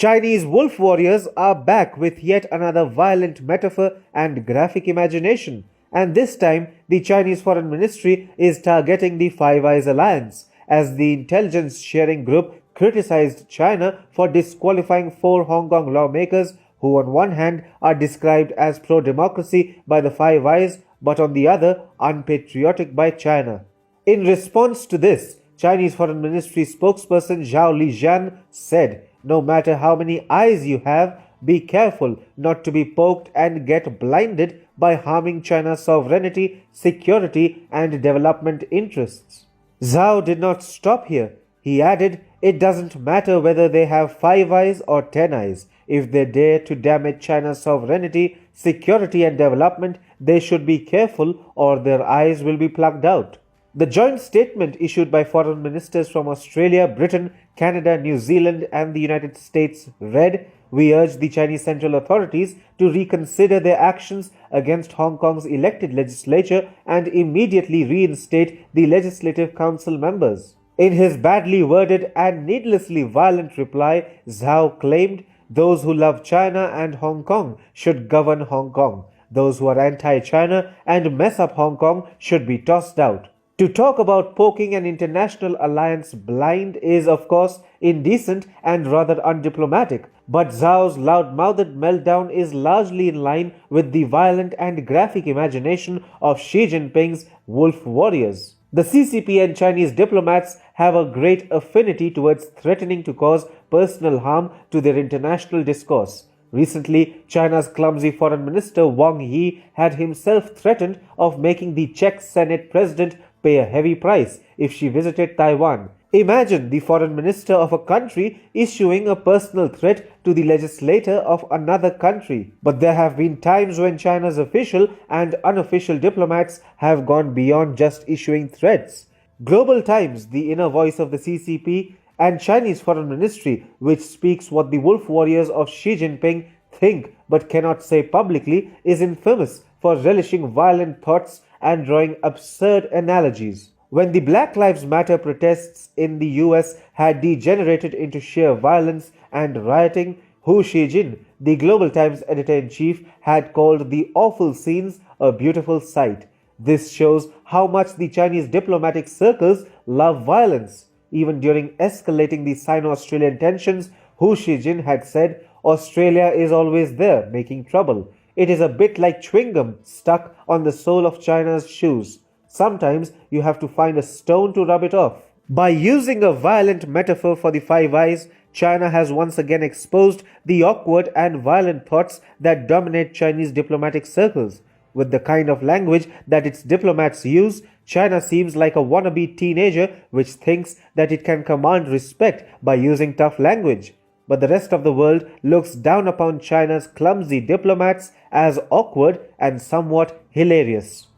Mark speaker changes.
Speaker 1: Chinese wolf warriors are back with yet another violent metaphor and graphic imagination, and this time the Chinese Foreign Ministry is targeting the Five Eyes Alliance, as the intelligence sharing group criticized China for disqualifying 4 Hong Kong lawmakers who on one hand are described as pro-democracy by the Five Eyes but on the other unpatriotic by China. In response to this, Chinese Foreign Ministry spokesperson Zhao Lijian said, "No matter how many eyes you have, be careful not to be poked and get blinded by harming China's sovereignty, security, and development interests." Zhao did not stop here. He added, "It doesn't matter whether they have 5 eyes or 10 eyes. If they dare to damage China's sovereignty, security, and development, they should be careful or their eyes will be plucked out." The joint statement issued by foreign ministers from Australia, Britain, Canada, New Zealand, and the United States read, "We urge the Chinese central authorities to reconsider their actions against Hong Kong's elected legislature and immediately reinstate the Legislative Council members." In his badly worded and needlessly violent reply, Zhao claimed, "Those who love China and Hong Kong should govern Hong Kong. Those who are anti-China and mess up Hong Kong should be tossed out." To talk about poking an international alliance blind is, of course, indecent and rather undiplomatic, but Zhao's loud-mouthed meltdown is largely in line with the violent and graphic imagination of Xi Jinping's wolf warriors. The CCP and Chinese diplomats have a great affinity towards threatening to cause personal harm to their international discourse. Recently, China's clumsy foreign minister Wang Yi had himself threatened of making the Czech Senate president pay a heavy price if she visited Taiwan. Imagine the foreign minister of a country issuing a personal threat to the legislator of another country. But there have been times when China's official and unofficial diplomats have gone beyond just issuing threats. Global Times, the inner voice of the CCP, and Chinese Foreign Ministry, which speaks what the wolf warriors of Xi Jinping think but cannot say publicly, is infamous for relishing violent thoughts and drawing absurd analogies. When the Black Lives Matter protests in the US had degenerated into sheer violence and rioting, Hu Xijin, the Global Times editor-in-chief, had called the awful scenes a beautiful sight. This shows how much the Chinese diplomatic circles love violence. Even during escalating the Sino-Australian tensions, Hu Xijin had said, "Australia is always there, making trouble. It is a bit like chewing gum stuck on the sole of China's shoes. Sometimes you have to find a stone to rub it off." By using a violent metaphor for the Five Eyes, China has once again exposed the awkward and violent thoughts that dominate Chinese diplomatic circles. With the kind of language that its diplomats use, China seems like a wannabe teenager which thinks that it can command respect by using tough language. But the rest of the world looks down upon China's clumsy diplomats as awkward and somewhat hilarious.